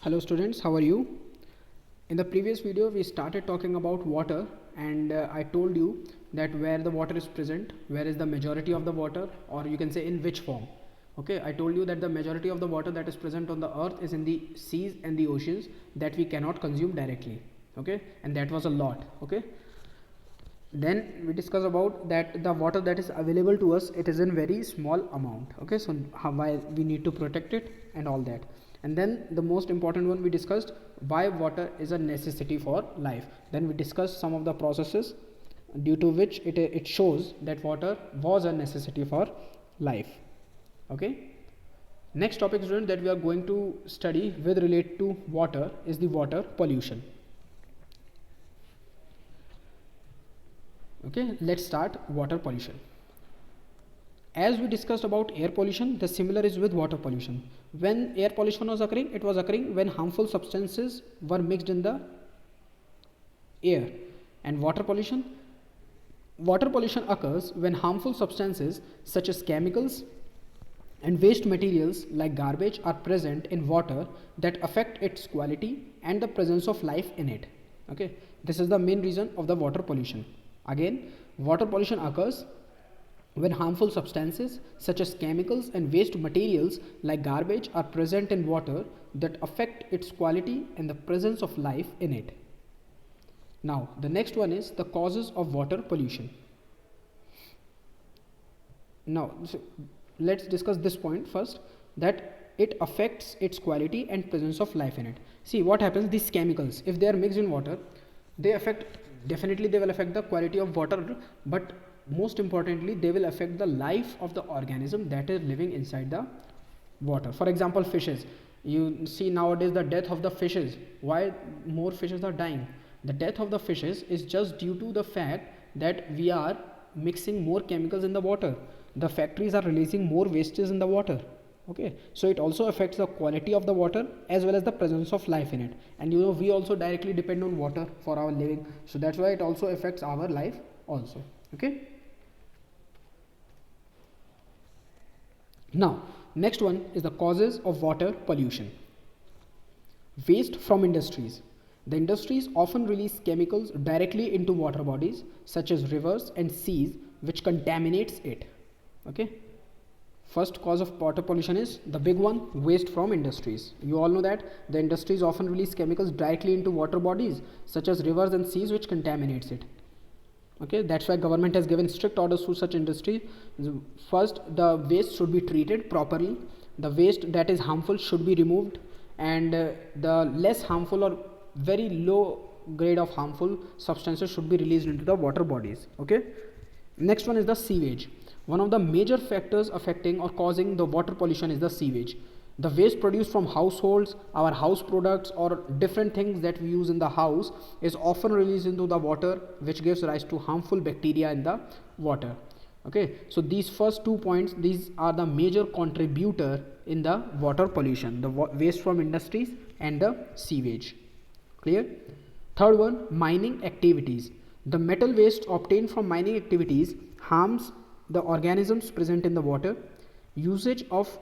Hello students, how are you? In the previous video we started talking about water and I told you that where the water is present, where is the majority of the water, or you can say in which form. Okay, I told you that the majority of the water that is present on the earth is in the seas and the oceans that we cannot consume directly. Okay, and that was a lot. Okay, then we discuss about that the water that is available to us, it is in very small amount. Okay, so why we need to protect it and all that. And then the most important one we discussed, why water is a necessity for life. Then we discussed some of the processes due to which it shows that water was a necessity for life. Okay, next topic student that we are going to study with relate to water is the water pollution. Okay, let's start water pollution. As we discussed about air pollution, the similar is with water pollution. When air pollution was occurring, it was occurring when harmful substances were mixed in the air. And water pollution occurs when harmful substances such as chemicals and waste materials like garbage are present in water that affect its quality and the presence of life in it. Okay, this is the main reason of the water pollution. Again, water pollution occurs when harmful substances such as chemicals and waste materials like garbage are present in water that affect its quality and the presence of life in it. Now, the next one is the causes of water pollution. Now, let's discuss this point first, that it affects its quality and presence of life in it. See what happens, these chemicals, if they are mixed in water, they will affect the quality of water, but most importantly they will affect the life of the organism that is living inside the water. For example, fishes, you see nowadays the death of the fishes. Why more fishes are dying? The death of the fishes is just due to the fact that we are mixing more chemicals in the water. The factories are releasing more wastes in the water. Okay, so it also affects the quality of the water as well as the presence of life in it. And you know, we also directly depend on water for our living, so that's why it also affects our life also. Okay, now next one is the causes of water pollution. Waste from industries. The industries often release chemicals directly into water bodies such as rivers and seas, which contaminates it. Okay, first cause of water pollution is the big one, waste from industries. You all know that the industries often release chemicals directly into water bodies such as rivers and seas, which contaminates it. Okay, that's why government has given strict orders to such industry. First, the waste should be treated properly. The waste that is harmful should be removed, and the less harmful or very low grade of harmful substances should be released into the water bodies. Okay, next one is the sewage. One of the major factors affecting or causing the water pollution is the sewage. The waste produced from households, our house products, or different things that we use in the house is often released into the water, which gives rise to harmful bacteria in the water. Okay, so these first 2 points, these are the major contributor in the water pollution, the waste from industries and the sewage. Clear? Third one, mining activities. The metal waste obtained from mining activities harms the organisms present in the water. Usage of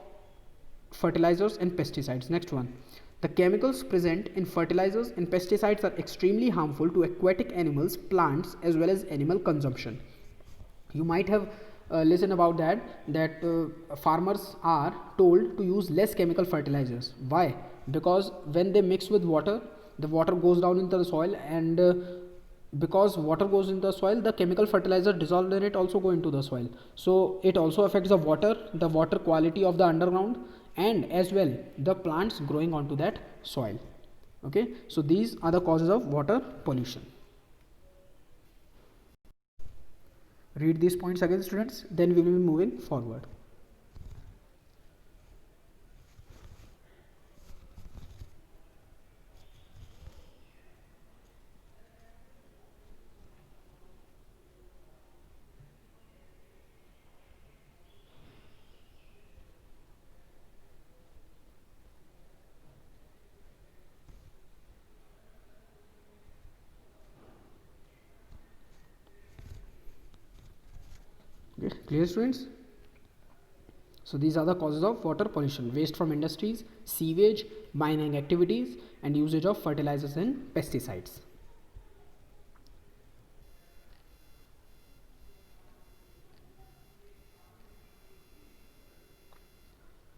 fertilizers and pesticides. Next one, the chemicals present in fertilizers and pesticides are extremely harmful to aquatic animals, plants, as well as animal consumption. You might have listened about that farmers are told to use less chemical fertilizers. Why? Because when they mix with water, the water goes down into the soil, and because water goes into the soil, the chemical fertilizer dissolved in it also go into the soil, so it also affects the water quality of the underground, and as well the plants growing onto that soil. Okay, so these are the causes of water pollution. Read these points again students, then we will be moving forward. Okay, clear students? So these are the causes of water pollution: waste from industries, sewage, mining activities, and usage of fertilizers and pesticides.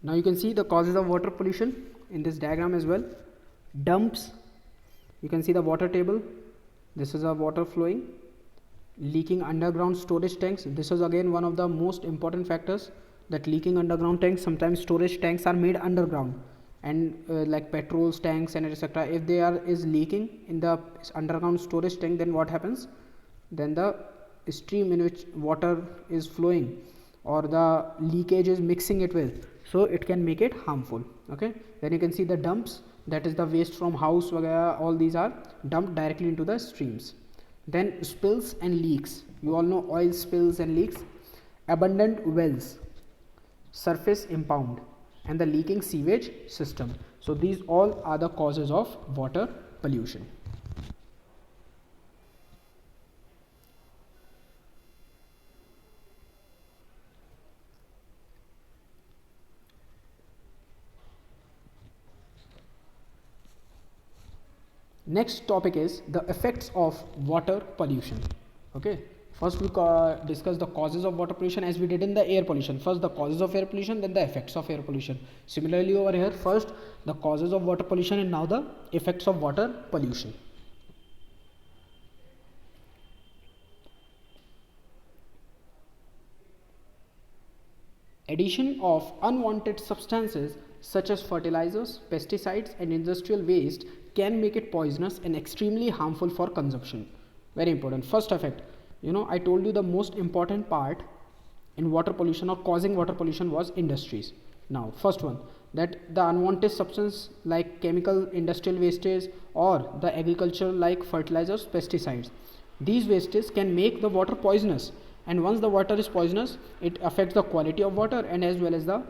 Now you can see the causes of water pollution in this diagram as well. Dumps, you can see the water table. This is a water flowing. Leaking underground storage tanks, this is again one of the most important factors, that leaking underground tanks, sometimes storage tanks are made underground, and like petrol tanks and etc., if they are is leaking in the underground storage tank, then what happens? Then the stream in which water is flowing or the leakage is mixing it with, so it can make it harmful. Okay, then you can see the dumps, that is the waste from house वगैरह, all these are dumped directly into the streams. Then spills and leaks, you all know oil spills and leaks. Abundant wells, surface impound, and the leaking sewage system. So these all are the causes of water pollution. Next topic is the effects of water pollution. Okay, first we discuss the causes of water pollution as we did in the air pollution. First the causes of air pollution, then the effects of air pollution. Similarly over here, first the causes of water pollution and now the effects of water pollution. Addition of unwanted substances such as fertilizers, pesticides, and industrial waste can make it poisonous and extremely harmful for consumption. Very important. First effect, I told you the most important part in water pollution or causing water pollution was industries. Now first one, that the unwanted substance like chemical industrial wastage or the agriculture like fertilizers, pesticides, these wastes can make the water poisonous, and once the water is poisonous, it affects the quality of water and as well as the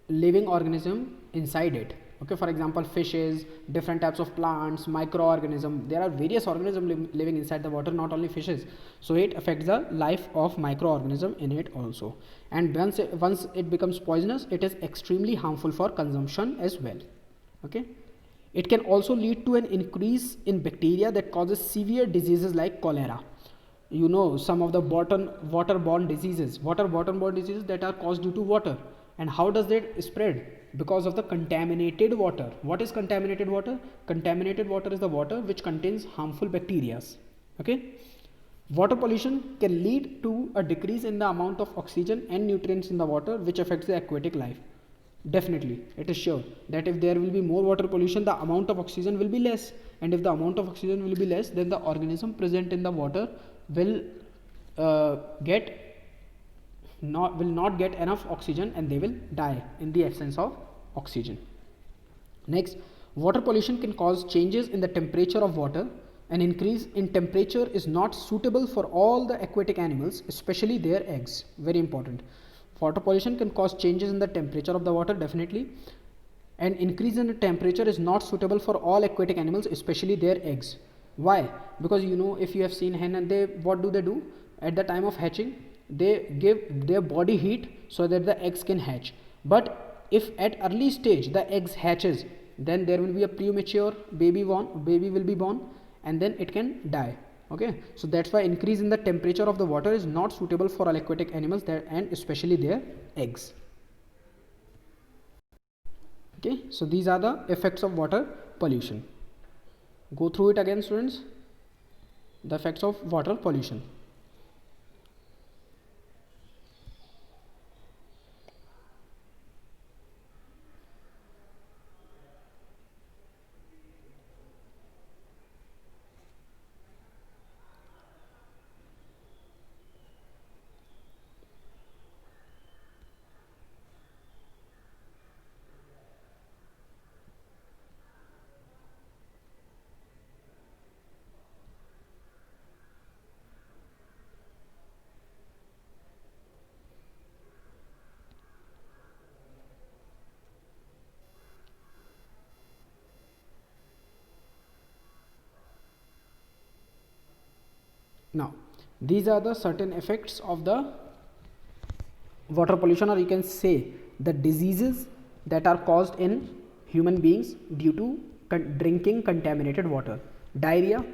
living organism inside it. Okay, for example, fishes, different types of plants, microorganisms, there are various organisms living inside the water, not only fishes, so it affects the life of microorganism in it also. And once it becomes poisonous, it is extremely harmful for consumption as well. Okay, it can also lead to an increase in bacteria that causes severe diseases like cholera. Some of the waterborne diseases that are caused due to water. And how does that spread? Because of the contaminated water. What is contaminated water? Contaminated water is the water which contains harmful bacteria. Okay, water pollution can lead to a decrease in the amount of oxygen and nutrients in the water, which affects the aquatic life. Definitely, it is sure that if there will be more water pollution, the amount of oxygen will be less, and if the amount of oxygen will be less, then the organism present in the water will not get enough oxygen and they will die in the absence of oxygen. Next, water pollution can cause changes in the temperature of water. An increase in temperature is not suitable for all the aquatic animals, especially their eggs. Very important. Water pollution can cause changes in the temperature of the water, definitely. An increase in the temperature is not suitable for all aquatic animals, especially their eggs. Why? Because if you have seen hen, and what do at the time of hatching? They give their body heat so that the eggs can hatch. But if at early stage the eggs hatches, then there will be a premature baby will be born, and then it can die. Okay, so that's why increase in the temperature of the water is not suitable for all aquatic animals and especially their eggs. Okay, so these are the effects of water pollution. Go through it again, students. The effects of water pollution. Now, these are the certain effects of the water pollution, or you can say the diseases that are caused in human beings due to drinking contaminated water: diarrhea,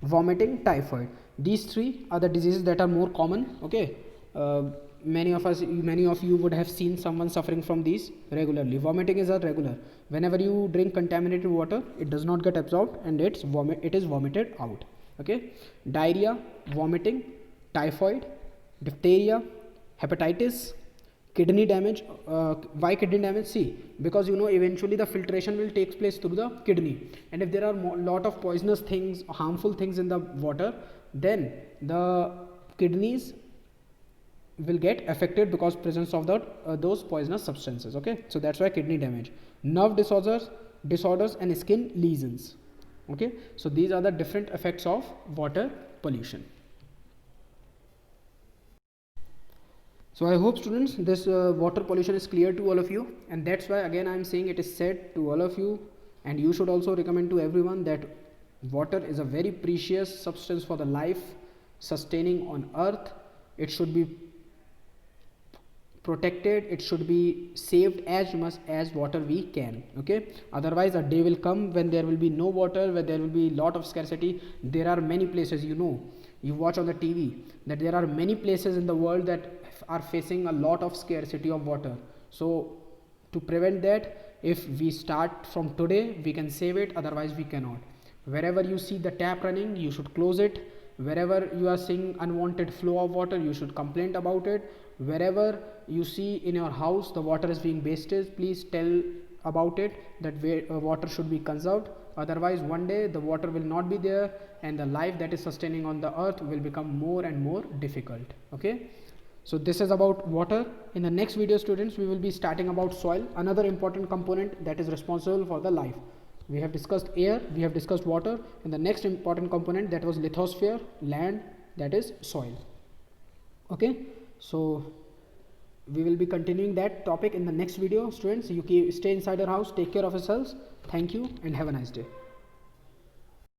vomiting, typhoid. These three are the diseases that are more common. Okay, many of you would have seen someone suffering from these regularly. Vomiting is a regular. Whenever you drink contaminated water, it does not get absorbed and it is vomited out. Okay, diarrhea, vomiting, typhoid, diphtheria, hepatitis, kidney damage. Why kidney damage? See, because eventually the filtration will take place through the kidney, and if there are lot of poisonous things, harmful things in the water, then the kidneys will get affected because presence of those poisonous substances. Okay, so that's why kidney damage. Nerve disorders and skin lesions. Okay, so these are the different effects of water pollution. So I hope, students, this water pollution is clear to all of you, and that's why again I am saying it is said to all of you, and you should also recommend to everyone that water is a very precious substance for the life sustaining on earth. It should be protected, it should be saved as much as water we can. Okay, otherwise a day will come when there will be no water, where there will be lot of scarcity. There are many places, you watch on the TV that there are many places in the world that are facing a lot of scarcity of water. So to prevent that, if we start from today, we can save it, otherwise we cannot. Wherever you see the tap running, you should close it. Wherever you are seeing unwanted flow of water, you should complain about it. Wherever you see in your house the water is being wasted, please tell about it, that water should be conserved. Otherwise one day the water will not be there, and the life that is sustaining on the earth will become more and more difficult. Okay, so this is about water. In the next video, students, we will be starting about soil, another important component that is responsible for the life. We have discussed air, we have discussed water, and the next important component, that was lithosphere, land, that is soil. Okay, so we will be continuing that topic in the next video. Students, you stay inside your house, take care of yourselves. Thank you and have a nice day.